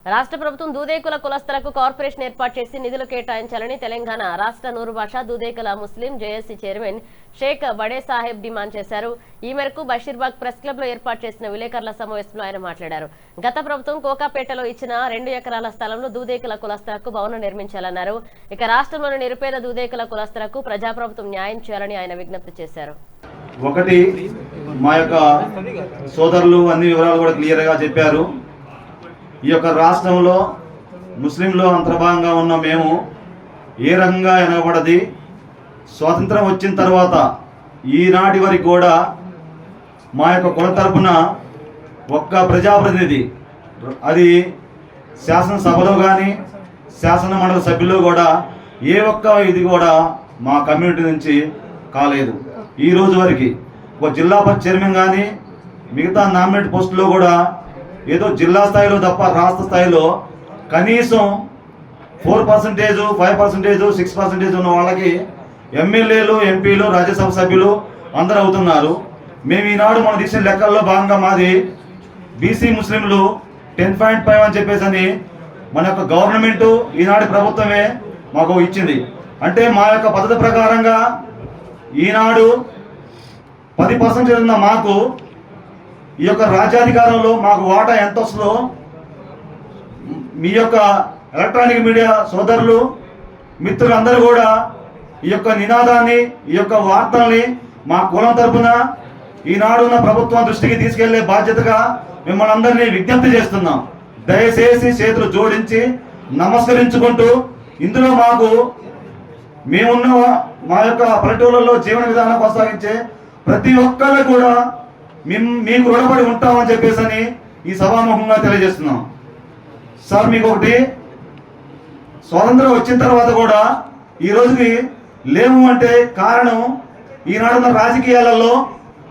రాష్ట్ర ప్రభుత్వం దూదేకుల కులస్తులకు కార్పొరేషన్ ఏర్పాటు చేసి నిధులు కేటాయించాలని తెలంగాణ రాష్ట్ర నూరు భాష దూదేకుల ముస్లిం జేఏసీ చైర్మన్ షేక్ బడే సాహెబ్ డిమాండ్ చేశారు. ఈ మేరకు బషీర్బాగ్ ప్రెస్ క్లబ్ లో ఏర్పాటు చేసిన విలేకరుల సమావేశంలో ఆయన మాట్లాడారు. గత ప్రభుత్వం కోకాపేటలో ఇచ్చిన 2 ఎకరాల స్థలంలో దూదేకుల కులస్తులకు భవనం నిర్మించాలన్నారు. ఇక రాష్ట్రంలోని నిరుపేద దూదేకుల కులస్తులకు ప్రజాప్రభుత్వం న్యాయం చేయాలని ఆయన విజ్ఞప్తి చేశారు. ఒకటి మా యొక్క సోదరులు అన్ని వివరాలు కూడా క్లియర్ గా చెప్పారు. ఈ యొక్క రాష్ట్రంలో ముస్లింలు అంతర్భాగంగా ఉన్న మేము ఏ రకంగా వెనకబడది, స్వాతంత్రం వచ్చిన తర్వాత ఈనాటి వరకు కూడా మా యొక్క కుల తరపున ఒక్క ప్రజాప్రతినిధి, అది శాసనసభలో కానీ శాసన మండలి సభ్యుల్లో కూడా ఏ ఒక్క ఇది కూడా మా కమ్యూనిటీ నుంచి కాలేదు. ఈ రోజు వరకు ఒక జిల్లా పరిషత్ చైర్మన్ కానీ మిగతా నామినేట్ పోస్టులో కూడా ఏదో జిల్లా స్థాయిలో తప్ప రాష్ట్ర స్థాయిలో కనీసం 4%, 5%, 6% ఉన్న వాళ్ళకి ఎమ్మెల్యేలు, ఎంపీలు, రాజ్యసభ సభ్యులు అందరూ అవుతున్నారు. మేము ఈనాడు మన తీసిన లెక్కల్లో భాగంగా మాది బీసీ ముస్లింలు 10.5 అని చెప్పేసి మన యొక్క గవర్నమెంట్ ఈనాటి ప్రభుత్వమే మాకు ఇచ్చింది. అంటే మా యొక్క పద్ధతి ప్రకారంగా ఈనాడు 10% ఉన్న మాకు ఈ యొక్క రాజ్యాధికారంలో మాకు వాటా ఎంత వస్తుందో మీ యొక్క ఎలక్ట్రానిక్ మీడియా సోదరులు మిత్రులందరూ కూడా ఈ యొక్క నినాదాన్ని, ఈ యొక్క వార్తల్ని మా కులం తరపున ఈనాడున్న ప్రభుత్వం దృష్టికి తీసుకెళ్లే బాధ్యతగా మిమ్మల్ని అందరినీ విజ్ఞప్తి చేస్తున్నాం. దయచేసి చేతులు జోడించి నమస్కరించుకుంటూ ఇందులో మాకు మేమున్న మా యొక్క పల్లెటూళ్ళలో జీవన విధానం కొనసాగించే ప్రతి ఒక్కరు కూడా మీకు రుణపడి ఉంటామని చెప్పేసి ఈ సభాముఖంగా తెలియజేస్తున్నాం. సార్, మీకు ఒకటి, స్వాతంత్రం వచ్చిన తర్వాత కూడా ఈ రోజుకి లేము అంటే కారణం ఈనాడున్న రాజకీయాలలో